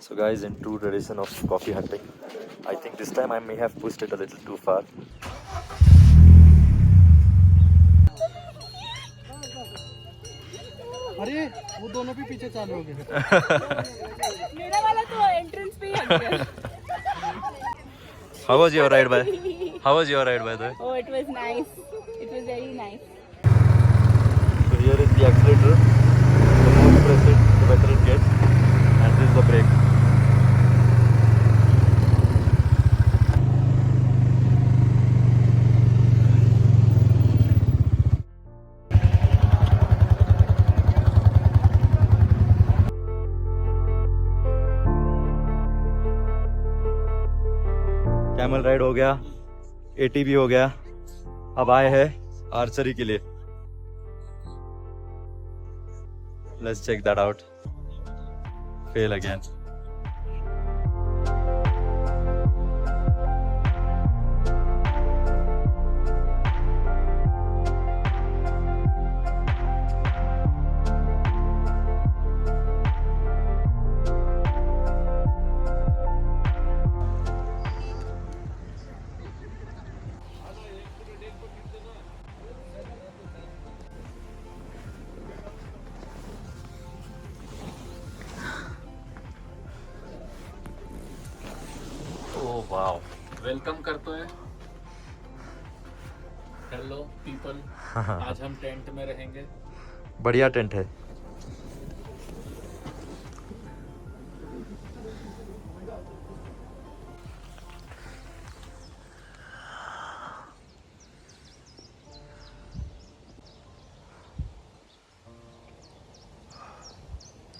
So guys, in true tradition of coffee hunting, I think this time I may have pushed it a little too far. अरे वो दोनों भी पीछे चालू हो गए मेरा वाला तो एंट्रेंस पे ही हट गया. How was your ride, by? How was your ride, by the way? Oh, it was nice. It was very nice. So here is the accelerator. The more you press it, the better it gets. And this is the brake. Camel ride हो गया, eighty भी हो गया. अब आए हैं archery के लिए. Let's check that out. Fail again. Wow, welcome करते हैं. हेलो पीपल, आज हम टेंट में रहेंगे. बढ़िया टेंट है.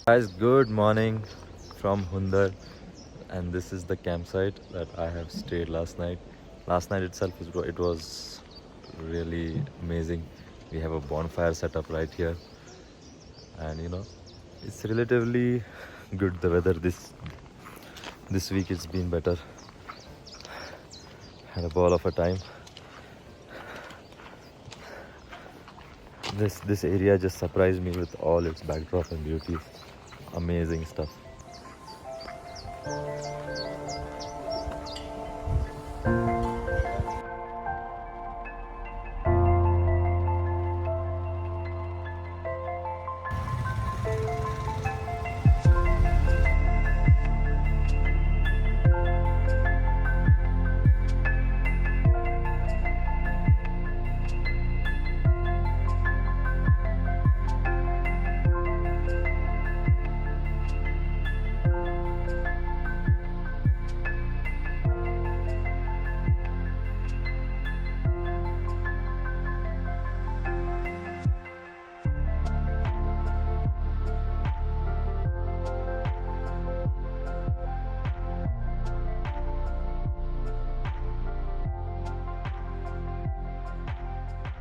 Guys, good morning from Hundar, and this is the campsite that I have stayed last night. Last night itself it was really amazing. We have a bonfire set up right here, and you know, it's relatively good. The weather this week it's been better. Had a ball of a time. This area just surprised me with all its backdrop and beauty. Amazing stuff.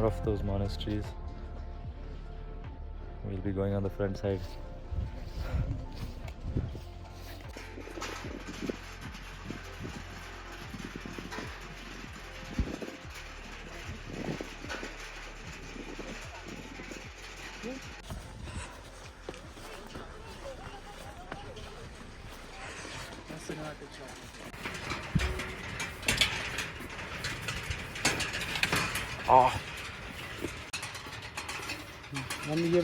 Of those monasteries. We'll be going on the front side. Oh. हम ये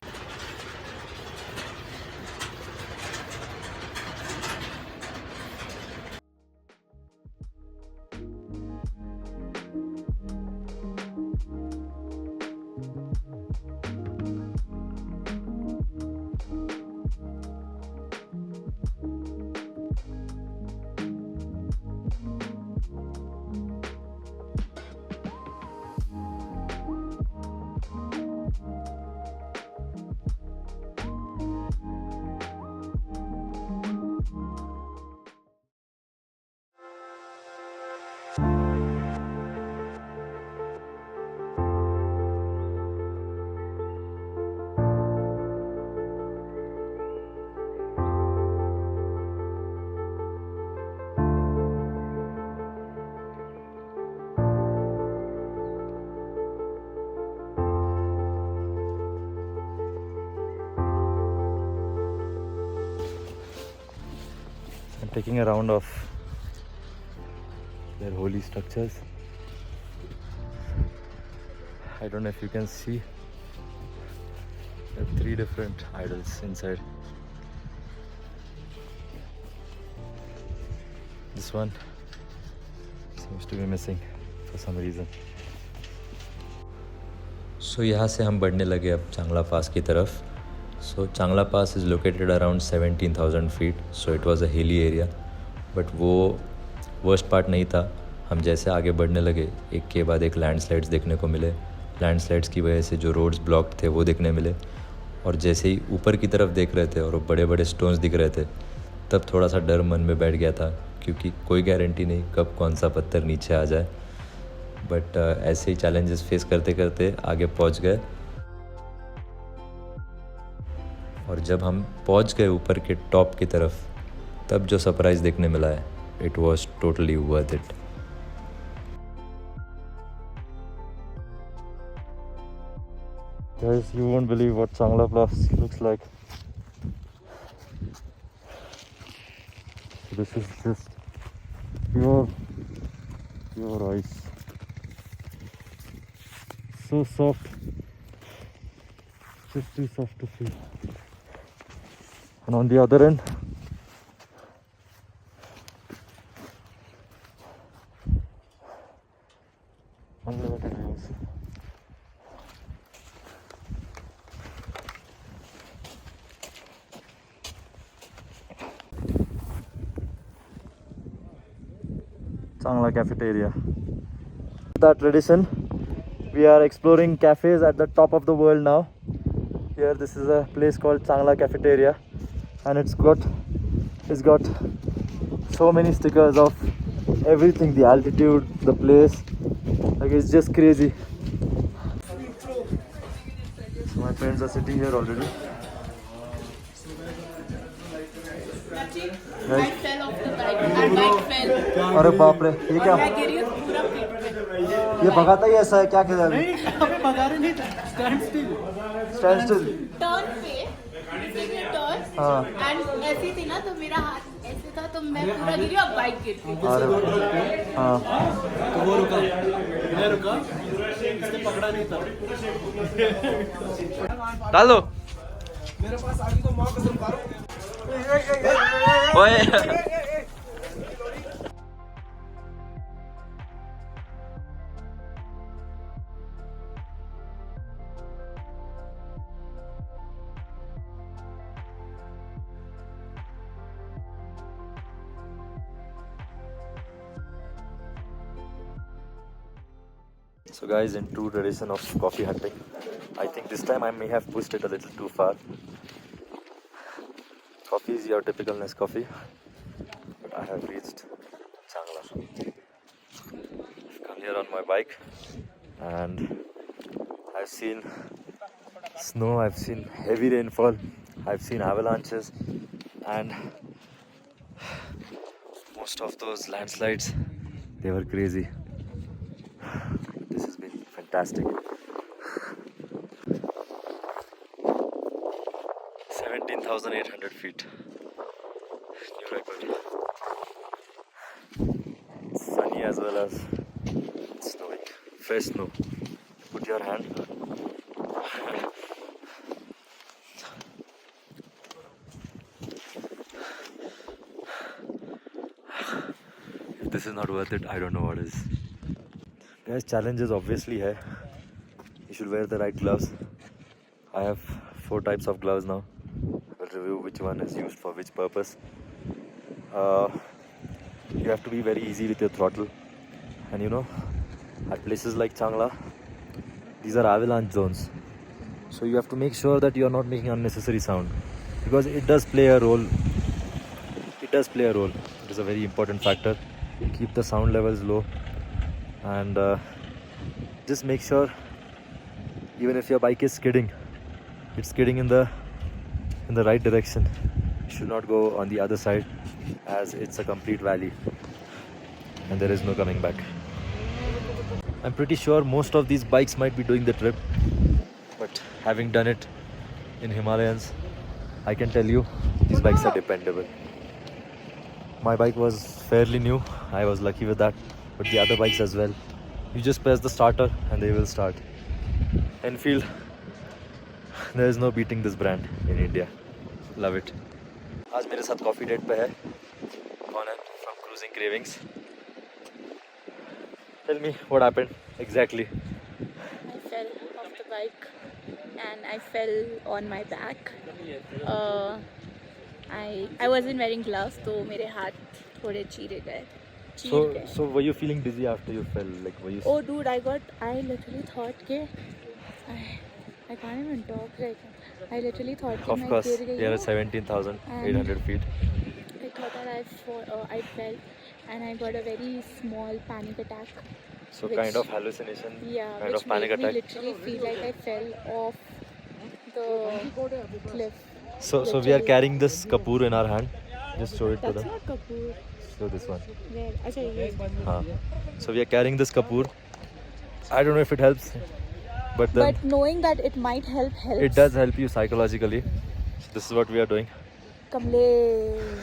I'm taking a round of their holy structures. I don't know if you can see, there are 3 different idols inside. This one seems to be missing for some reason. So यहाँ से हम बढ़ने लगे अब चांगला पास की तरफ. So Changla Pass is located around 17,000 feet. So it was a hilly area. But वो worst part नहीं था. हम जैसे आगे बढ़ने लगे एक के बाद एक लैंडस्लाइड्स देखने को मिले. लैंडस्लाइड्स की वजह से जो रोड्स ब्लॉक थे वो देखने मिले. और जैसे ही ऊपर की तरफ देख रहे थे और बड़े बड़े स्टोन्स दिख रहे थे तब थोड़ा सा डर मन में बैठ गया था, क्योंकि कोई गारंटी नहीं कब कौन सा पत्थर नीचे आ जाए. बट ऐसे ही चैलेंजेस फेस करते करते आगे पहुंच गए. और जब हम पहुंच गए ऊपर के टॉप की तरफ तब जो सरप्राइज़ देखने मिला है, it was totally worth it. Guys, you won't believe what Changla Pass looks like. This is just pure ice. So soft, just too soft to feel. And on the other end, unlimited views. Changla cafeteria. With our tradition, we are exploring cafes at the top of the world now. Here, this is a place called Changla cafeteria, and it's got so many stickers of everything, the altitude, the place, like it's just crazy. So my friends are sitting here already. I fell off the bike. Our bike fell. अरे बाप रे, ये क्या? मैं गिरी हूँ पूरा पीठ पे. ये भगाता ही ऐसा है क्या? क्या अभी अबे भगा रहे नहीं, stand still. Stand still. Turn पे टर्न हाँ. एंड ऐसी थी ना, तो मेरा हाथ ऐसे था तो मैं पूरा गिरी और बाइक गिर गई. अरे हाँ. तो वो रुका, मैं रुका, इसने पकड़ा नहीं था. डाल दो. मेरे पास आगे को माँ कसम मारो. ओए. So guys, in true tradition of coffee hunting, I think this time I may have pushed it a little too far. Coffee is your typical Nescoffee, but I have reached Changla. I've come here on my bike and I've seen snow, I've seen heavy rainfall, I've seen avalanches, and most of those landslides, they were crazy. This has been fantastic. 17,800 feet. New record. Sunny as well as snowing. Fresh snow. Put your hand. If this is not worth it, I don't know what is. Guys, challenges obviously hai. You should wear the right gloves. I have 4 types of gloves now. We'll review which one is used for which purpose. You have to be very easy with your throttle. And you know, at places like Changla, these are avalanche zones. So you have to make sure that you are not making unnecessary sound. Because it does play a role. It does play a role. It is a very important factor. Keep the sound levels low. And just make sure, even if your bike is skidding, it's skidding in the right direction. You should not go on the other side, as it's a complete valley and there is no coming back. I'm pretty sure most of these bikes might be doing the trip, but having done it in Himalayas, I can tell you these bikes are dependable. My bike was fairly new. I was lucky with that, but the other bikes as well. You just press the starter and they will start. Enfield, there is no beating this brand in India. Love it. आज मेरे साथ coffee date पे है कौन है from Cruising Cravings. Tell me what happened exactly. I fell off the bike and I fell on my back. I wasn't wearing gloves, तो मेरे हाथ थोड़े चीरे गए. So were you feeling dizzy after you fell? Like were you? Oh dude, I literally thought के I can't even talk right now. I literally thought कि Of मैं course, गिर गई here हूँ. is 17,800 feet. I thought that I fell and I got a very small panic attack. So Which- kind of hallucination, Yeah, kind which of panic made me attack. literally feel like I fell off the cliff. So we are literally. carrying this kapoor in our hand. Just show it to That's them. not kapoor. Show this one. Where? Acha, ye. So we are carrying this kapoor. I don't know if it helps, but then But knowing that it might helps. it does help you psychologically. So this is what we are doing. Kamlesh.